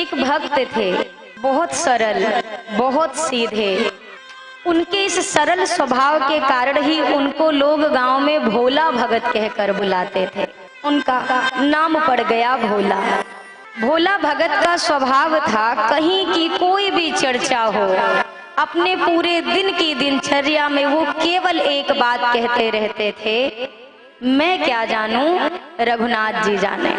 एक भक्त थे, बहुत सरल, बहुत सीधे। उनके इस सरल स्वभाव के कारण ही उनको लोग गांव में भोला भगत कहकर बुलाते थे। उनका नाम पड़ गया भोला। भोला भगत का स्वभाव था, कहीं की कोई भी चर्चा हो, अपने पूरे दिन की दिनचर्या में वो केवल एक बात कहते रहते थे, मैं क्या जानूं, रघुनाथ जी जाने।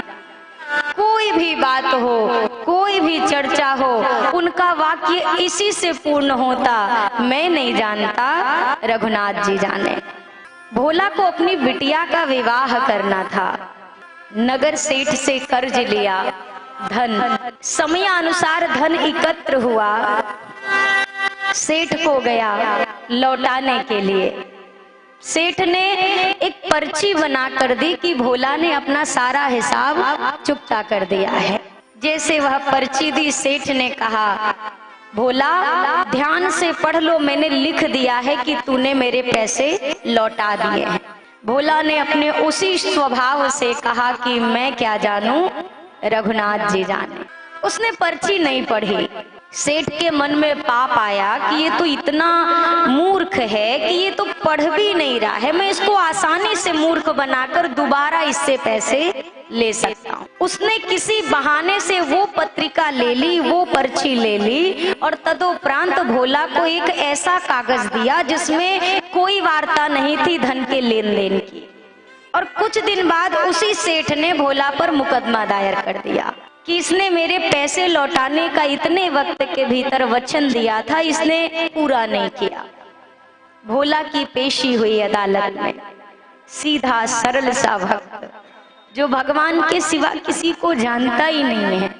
कोई भी बात हो, कोई भी चर्चा हो, उनका वाक्य इसी से पूर्ण होता, मैं नहीं जानता, रघुनाथ जी जाने। भोला को अपनी बिटिया का विवाह करना था। नगर सेठ से कर्ज लिया, धन समय अनुसार धन एकत्र हुआ, सेठ को गया लौटाने के लिए। सेठ ने एक पर्ची बना कर दी कि भोला ने अपना सारा हिसाब चुकता कर दिया है। जैसे वह पर्ची दी, सेठ ने कहा, भोला ध्यान से पढ़ लो, मैंने लिख दिया है कि तूने मेरे पैसे लौटा दिए हैं। भोला ने अपने उसी स्वभाव से कहा कि मैं क्या जानूं, रघुनाथ जी जाने। उसने पर्ची नहीं पढ़ी। सेठ के मन में पाप आया कि ये तो इतना मूर्ख है कि ये तो पढ़ भी नहीं रहा है, मैं इसको आसानी से मूर्ख बनाकर दोबारा इससे पैसे ले सकता हूँ। उसने किसी बहाने से वो पत्रिका ले ली, वो पर्ची ले ली, और तदोपरांत भोला को एक ऐसा कागज दिया जिसमें कोई वार्ता नहीं थी धन के लेन देन की। और कुछ दिन बाद उसी सेठ ने भोला पर मुकदमा दायर कर दिया कि इसने मेरे पैसे लौटाने का इतने वक्त के भीतर वचन दिया था, इसने पूरा नहीं किया। भोला की पेशी हुई अदालत में। सीधा सरल सा भक्त जो भगवान के सिवा किसी को जानता ही नहीं है,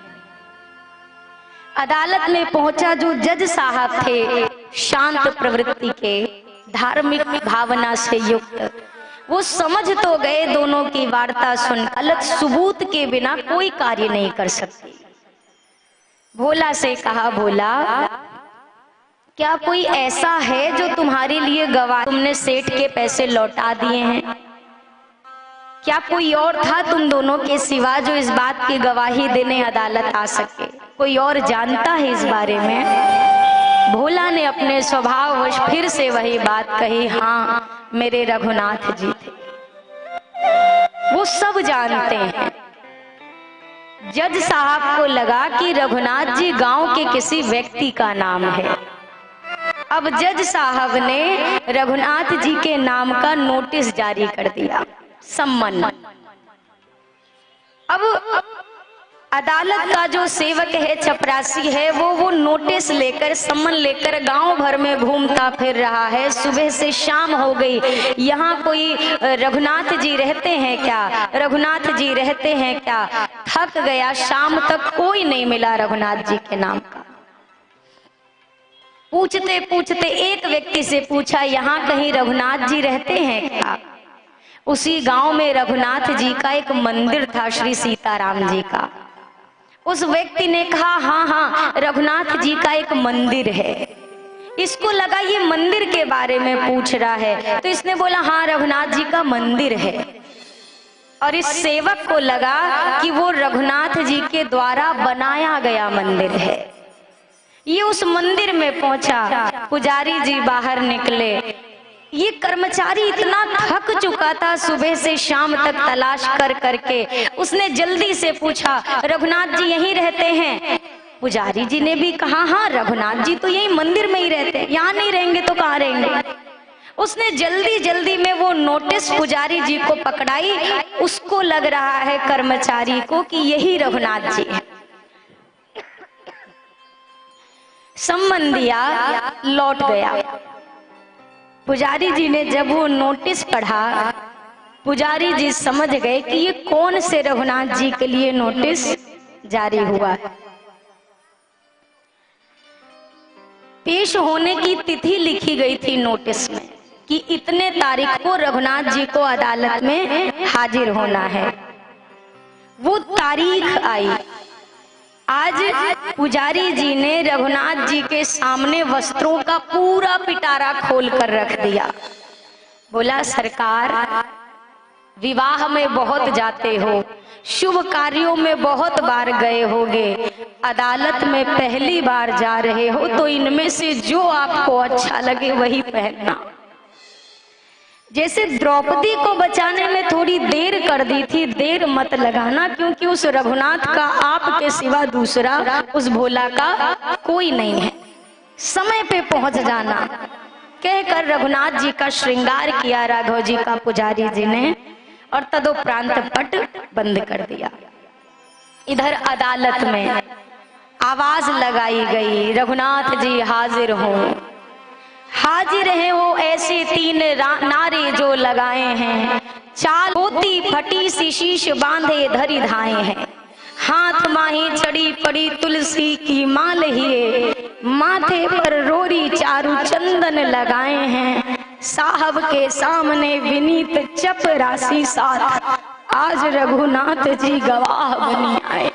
अदालत में पहुंचा। जो जज साहब थे, शांत प्रवृत्ति के, धार्मिक भावना से युक्त, वो समझ तो गए दोनों की वार्ता सुन, गलत सबूत के बिना कोई कार्य नहीं कर सकती। भोला से कहा, भोला क्या कोई ऐसा है जो तुम्हारे लिए गवाह, तुमने सेठ के पैसे लौटा दिए हैं? क्या कोई और था तुम दोनों के सिवा जो इस बात की गवाही देने अदालत आ सके? कोई और जानता है इस बारे में? भोला ने अपने स्वभाववश फिर से वही बात कही, हाँ मेरे रघुनाथ जी थे। वो सब जानते हैं। जज साहब को लगा कि रघुनाथ जी गांव के किसी व्यक्ति का नाम है। अब जज साहब ने रघुनाथ जी के नाम का नोटिस जारी कर दिया, सम्मन। अब अदालत का जो सेवक है, चपरासी है, वो नोटिस लेकर, सम्मन लेकर गांव भर में घूमता फिर रहा है। सुबह से शाम हो गई, यहाँ कोई रघुनाथ जी रहते हैं क्या, रघुनाथ जी रहते हैं क्या? थक गया, शाम तक कोई नहीं मिला रघुनाथ जी के नाम का। पूछते पूछते एक व्यक्ति से पूछा, यहाँ कहीं रघुनाथ जी रहते हैं क्या? उसी गांव में रघुनाथ जी का एक मंदिर था, श्री सीताराम जी का। उस व्यक्ति ने कहा, हाँ हाँ रघुनाथ जी का एक मंदिर है। इसको लगा ये मंदिर के बारे में पूछ रहा है, तो इसने बोला, हाँ रघुनाथ जी का मंदिर है। और इस सेवक को लगा कि वो रघुनाथ जी के द्वारा बनाया गया मंदिर है। ये उस मंदिर में पहुंचा, पुजारी जी बाहर निकले। ये कर्मचारी इतना थक चुका था सुबह से शाम तक तलाश कर करके, उसने जल्दी से पूछा, रघुनाथ जी यहीं रहते हैं? पुजारी जी ने भी कहा, हाँ रघुनाथ जी तो यही मंदिर में ही रहते हैं, यहाँ नहीं रहेंगे तो कहाँ रहेंगे? उसने जल्दी जल्दी में वो नोटिस पुजारी जी को पकड़ाई। उसको लग रहा है कर्मचारी को कि यही रघुनाथ जी है। सम्मन दिया, लौट गया। पुजारी जी ने जब वो नोटिस पढ़ा, पुजारी जी समझ गए कि ये कौन से रघुनाथ जी के लिए नोटिस जारी हुआ है। पेश होने की तिथि लिखी गई थी नोटिस में कि इतने तारीख को रघुनाथ जी को अदालत में हाजिर होना है। वो तारीख आई। आज पुजारी जी ने रघुनाथ जी के सामने वस्त्रों का पूरा पिटारा खोल कर रख दिया। बोला, सरकार विवाह में बहुत जाते हो, शुभ कार्यों में बहुत बार गए होगे, अदालत में पहली बार जा रहे हो, तो इनमें से जो आपको अच्छा लगे वही पहनना। जैसे द्रौपदी को बचाने में थोड़ी देर कर दी थी, देर मत लगाना, क्योंकि उस रघुनाथ का आपके सिवा दूसरा उस भोला का कोई नहीं है। समय पे पहुंच जाना कहकर रघुनाथ जी का श्रृंगार किया राघव जी का पुजारी जी ने, और तदोपरांत पट बंद कर दिया। इधर अदालत में आवाज लगाई गई, रघुनाथ जी हाजिर हो, हाजिर है वो ऐसे 3 नारे जो लगाए हैं, चाल होती फटी सी शीश बांधे धरी धाए हैं, हाथ माही चढ़ी पड़ी तुलसी की माल ही, माथे पर रोरी चारु चंदन लगाए हैं, साहब के सामने विनीत चपरासी साथ, आज रघुनाथ जी गवाह बनी आए।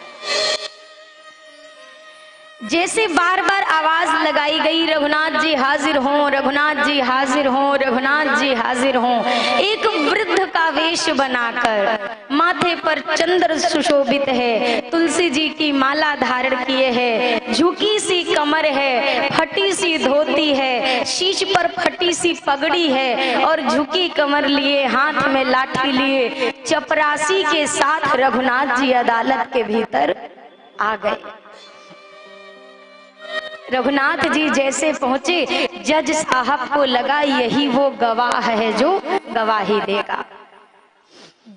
जैसे बार बार आवाज लगाई गई, रघुनाथ जी हाजिर हों, रघुनाथ जी हाजिर हों, रघुनाथ जी हाजिर हों, एक वृद्ध का वेश बनाकर, माथे पर चंद्र सुशोभित है, तुलसी जी की माला धारण किए है, झुकी सी कमर है, फटी सी धोती है, शीश पर फटी सी पगड़ी है, और झुकी कमर लिए, हाथ में लाठी लिए, चपरासी के साथ रघुनाथ जी अदालत के भीतर आ गए। रघुनाथ जी जैसे पहुंचे, जज साहब को लगा यही वो गवाह है जो गवाही देगा।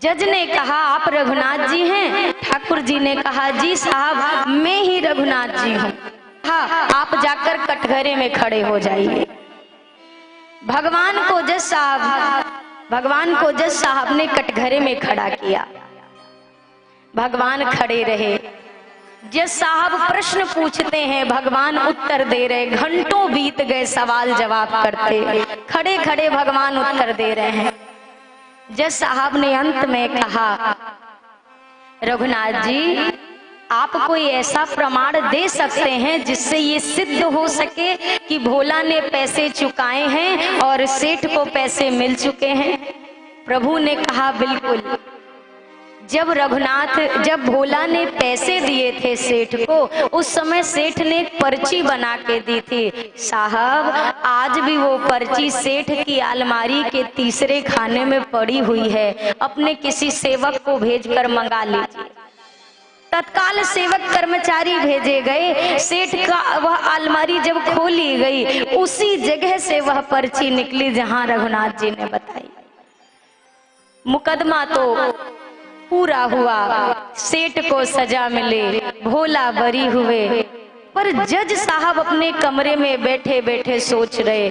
जज ने कहा आप रघुनाथ जी हैं? ठाकुर जी ने कहा जी साहब मैं ही रघुनाथ जी हूँ। हाँ, आप जाकर कटघरे में खड़े हो जाइए। भगवान को जज साहब ने कटघरे में खड़ा किया। भगवान खड़े रहे, जज साहब प्रश्न पूछते हैं, भगवान उत्तर दे रहे, घंटों बीत गए सवाल जवाब करते, खड़े खड़े भगवान उत्तर दे रहे हैं। जज साहब ने अंत में कहा रघुनाथ जी आप कोई ऐसा प्रमाण दे सकते हैं जिससे ये सिद्ध हो सके कि भोला ने पैसे चुकाए हैं और सेठ को पैसे मिल चुके हैं? प्रभु ने कहा बिल्कुल। जब भोला ने पैसे दिए थे सेठ को, उस समय सेठ ने एक पर्ची बना के दी थी। साहब आज भी वो पर्ची सेठ की अलमारी के तीसरे खाने में पड़ी हुई है, अपने किसी सेवक को भेजकर मंगा लीजिए। तत्काल सेवक कर्मचारी भेजे गए, सेठ का वह अलमारी जब खोली गई, उसी जगह से वह पर्ची निकली जहां रघुनाथ जी ने बताई। मुकदमा तो पूरा हुआ, सेठ को सजा मिले, भोला बरी हुए। पर जज साहब अपने कमरे में बैठे बैठे सोच रहे,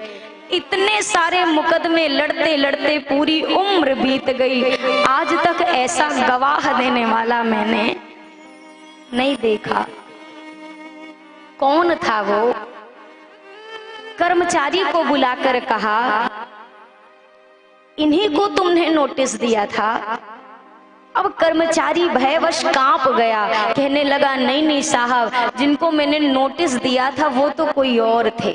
इतने सारे मुकदमे लड़ते लड़ते पूरी उम्र बीत गई, आज तक ऐसा गवाह देने वाला मैंने नहीं देखा। कौन था वो? कर्मचारी को बुलाकर कहा इन्हीं को तुमने नोटिस दिया था? अब कर्मचारी भयवश कांप गया, कहने लगा नहीं नहीं साहब, जिनको मैंने नोटिस दिया था वो तो कोई और थे,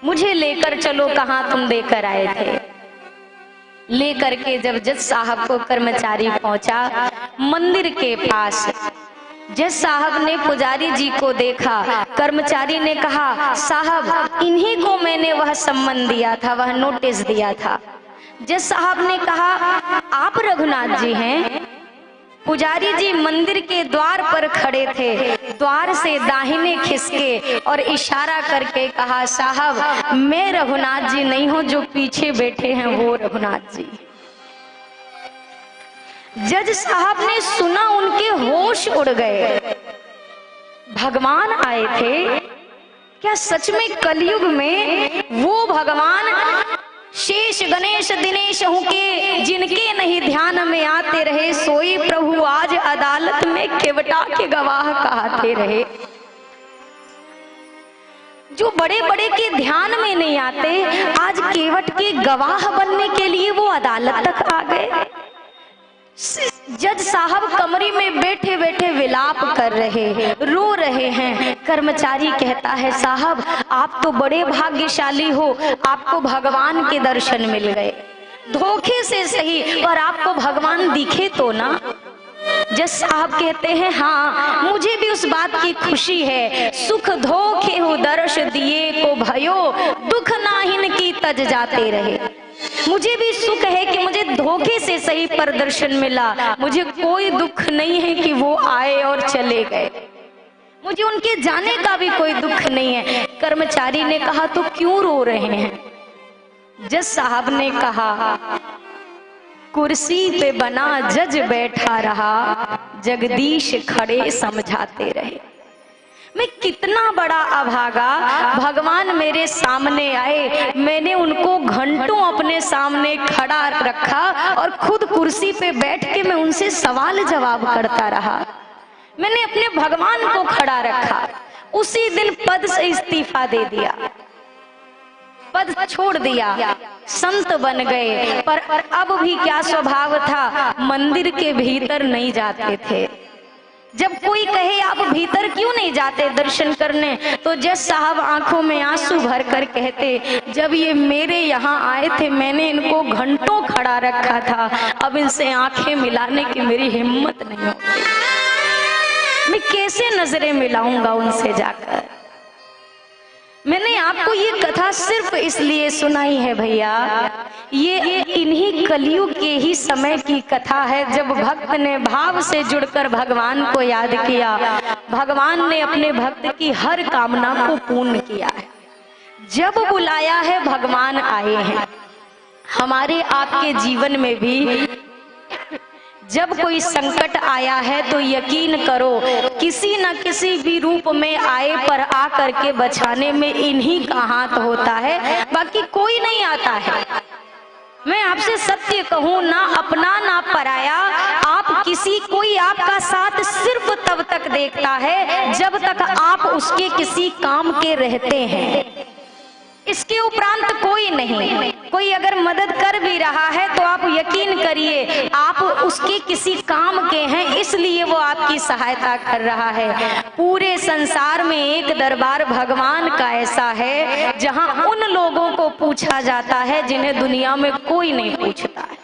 मुझे लेकर चलो कहाँ तुम लेकर आए थे। लेकर के जब जज साहब को कर्मचारी पहुंचा मंदिर के पास, जज साहब ने पुजारी जी को देखा। कर्मचारी ने कहा साहब इन्हीं को मैंने वह सम्मन दिया था, वह नोटिस दिया था। जज साहब ने कहा आप रघुनाथ जी हैं? पुजारी जी मंदिर के द्वार पर खड़े थे, द्वार से दाहिने खिसके और इशारा करके कहा साहब मैं रघुनाथ जी नहीं हूं, जो पीछे बैठे हैं वो रघुनाथ जी। जज साहब ने सुना, उनके होश उड़ गए। भगवान आए थे क्या? सच में कलयुग में वो भगवान शेष गणेश दिनेश हूं के जिनके नहीं ध्यान में आते रहे, सोई प्रभु आज अदालत में केवटा के गवाह कहते रहे। जो बड़े बड़े के ध्यान में नहीं आते, आज केवट के गवाह बनने के लिए वो अदालत तक आ गए। जज साहब कमरे में बैठे बैठे विलाप कर रहे, रो रहे हैं। कर्मचारी कहता है साहब आप तो बड़े भाग्यशाली हो, आपको भगवान के दर्शन मिल गए। धोखे से सही, और आपको भगवान दिखे तो ना। जज साहब कहते हैं हाँ, मुझे भी उस बात की खुशी है। सुख धोखे हो दर्श दिए को भयो, दुख नाहिन की तज जाते रहे। मुझे भी सुख है कि मुझे धोखे से सही प्रदर्शन मिला, मुझे कोई दुख नहीं है कि वो आए और चले गए, मुझे उनके जाने का भी कोई दुख नहीं है। कर्मचारी ने कहा तो क्यों रो रहे हैं? जज साहब ने कहा कुर्सी पे बना जज बैठा रहा, जगदीश खड़े समझाते रहे। मैं कितना बड़ा अभागा, भगवान मेरे सामने आए, मैंने उनको घंटों अपने सामने खड़ा रखा और खुद कुर्सी पे बैठ के मैं उनसे सवाल जवाब करता रहा। मैंने अपने भगवान को खड़ा रखा। उसी दिन पद से इस्तीफा दे दिया, पद छोड़ दिया, संत बन गए। पर अब भी क्या स्वभाव था, मंदिर के भीतर नहीं जाते थे। जब कोई कहे आप भीतर क्यों नहीं जाते दर्शन करने, तो जज साहब आंखों में आंसू भर कर कहते, जब ये मेरे यहाँ आए थे मैंने इनको घंटों खड़ा रखा था, अब इनसे आंखें मिलाने की मेरी हिम्मत नहीं होती। मैं कैसे नजरें मिलाऊंगा उनसे जाकर। मैंने आपको ये कथा सिर्फ इसलिए सुनाई है भैया, ये इन्हीं कलयुग के ही समय की कथा है, जब भक्त ने भाव से जुड़कर भगवान को याद किया, भगवान ने अपने भक्त की हर कामना को पूर्ण किया है। जब बुलाया है भगवान आए हैं। हमारे आपके जीवन में भी जब कोई संकट आया है तो यकीन करो किसी न किसी भी रूप में आए, पर आकर के बचाने में इन्हीं का हाथ होता है, बाकी कोई नहीं आता है। मैं आपसे सत्य कहूं, ना अपना ना पराया, आप किसी कोई आपका साथ सिर्फ तब तक देखता है जब तक आप उसके किसी काम के रहते हैं। इसके उपरांत कोई नहीं। कोई अगर मदद कर भी रहा है तो आप यकीन करिए आप उसके किसी काम के हैं, इसलिए वो आपकी सहायता कर रहा है। पूरे संसार में एक दरबार भगवान का ऐसा है जहां उन लोगों को पूछा जाता है जिन्हें दुनिया में कोई नहीं पूछता है।